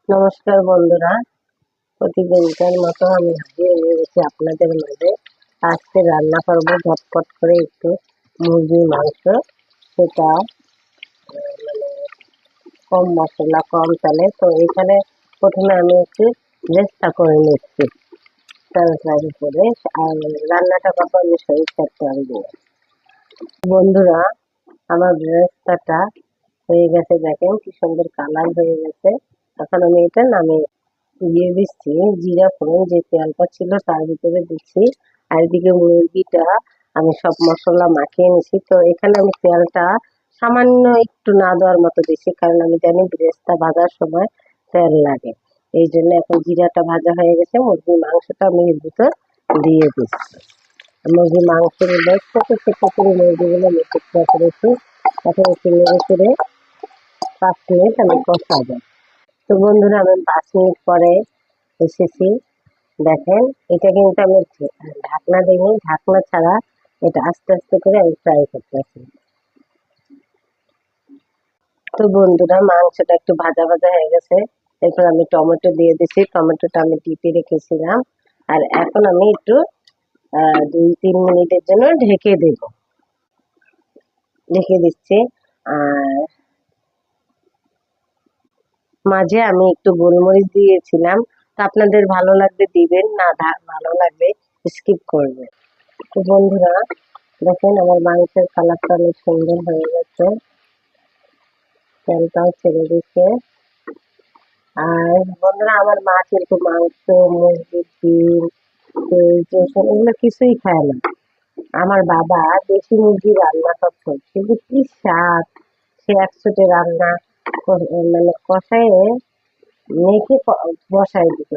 নমস্কার বন্ধুরা, প্রতিদিনকার মতো আমি হাজির হয়ে গেছি আপনাদের মাঝে। আজকে রান্না করবো ঝটপট করে একটু মুরগির মাংস। সেটা মানে কম মশলা কম তেলে। তো এখানে প্রথমে আমি একটু ভেজটা করে নিচ্ছি তরকারি করে, আর রান্নাটা করবো আমি সরিষার তেল দিয়ে। বন্ধুরা, আমার ভেজটা হয়ে গেছে, দেখেন কি সুন্দর কালার হয়ে গেছে। এখন আমি এটা দিয়ে দিচ্ছি জিরা ফোড়ন, যে তেলটা ছিল তার ভিতরে দিচ্ছি। আর এদিকে মুরগিটা আমি সব মশলা মাখিয়ে নিছি। তো এখানে আমি তেলটা সামান্য একটু না দেওয়ার মতো দিচ্ছি, কারণ আমি জানি ব্রেস্তা ভাজার সময় তেল লাগে। এই জন্য এখন জিরাটা ভাজা হয়ে গেছে, মুরগির মাংসটা আমি এর ভিতর দিয়ে দিচ্ছি। মুরগির মাংসগুলো ছোটো ছোটো করে মুরগিগুলো আমি টুকরা করেছি। এখন একটু নেড়ে করে 5 মিনিট আমি কষাবো। তো বন্ধুরা, আমি 5 মিনিট পরে এসেছি। দেখেন, এটা কিন্তু আমি ঢাকনা দিইনি, ঢাকনা ছাড়া এটা আস্তে আস্তে করে আমি ফ্রাই করতেছি। তো বন্ধুরা, মাংসটা একটু ভাজা ভাজা হয়ে গেছে। এরপর আমি টমেটো দিয়ে দিছি, টমেটোটা আমি টিপে রেখেছিলাম। আর এখন আমি একটু 2-3 মিনিটের জন্য ঢেকে দিচ্ছি। আর মাঝে আমি একটু গোলমরিচ দিয়েছিলাম। তো আপনাদের ভালো লাগবে দিবেন, না ভালো লাগবে স্কিপ করবেন। তো বন্ধুরা, দেখেন আমার মাংসের কালারটা অনেক সুন্দর হয়ে গেছে, তেলটাও ছেড়ে দিচ্ছে। আর বন্ধুরা, আমার মা কিন্তু মাংস, মুরগির ডিম, এগুলো কিছুই খায় না। আমার বাবা দেশি মুরগি রান্না করতো, কিন্তু কি স্বাদ! সে একসাথে রান্না মানে কষায় মেখে বসাই দিত।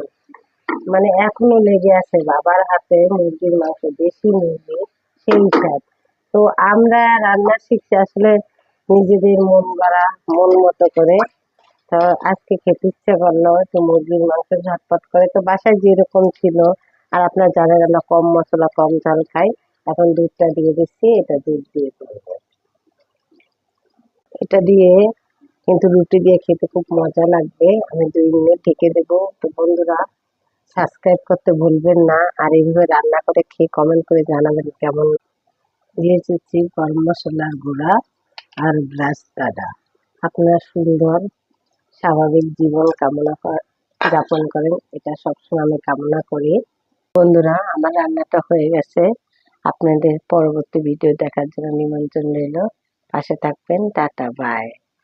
মানে এখনো লেগে আছে বাবার হাতে মুরগির মাংস, দেশি মুরগি, সেই স্বাদ। তো আমরা রান্না শিখছি আসলে নিজেদের মন গড়া, মন মতো করে। তো আজকে খেতে ইচ্ছে করলো একটু মুরগির মাংস ঝটপট করে। তো বাসায় যেরকম ছিল, আর আপনার জানেন আমরা কম মশলা কম ঝাল খাই। এখন দুধটা দিয়ে দিচ্ছি, এটা দুধ দিয়ে করবো। এটা দিয়ে কিন্তু রুটি দিয়ে খেতে খুব মজা লাগবে। আমি 2 মিনিট ঢেকে দেবো। তো বন্ধুরা, সাবস্ক্রাইব করতে ভুলবেন না, আর এইভাবে রান্না করে খেয়ে কমেন্ট করে জানাবেন কেমন। দিয়ে দিচ্ছি গরম মশলার গুঁড়া আর ব্রাস্তাটা। আপনারা সুন্দর স্বাভাবিক জীবন যাপন করেন, এটা সবসময় আমি কামনা করি। বন্ধুরা, আমার রান্নাটা হয়ে গেছে। আপনাদের পরবর্তী ভিডিও দেখার জন্য নিমন্ত্রণ রইল। পাশে থাকবেন। Tata, by.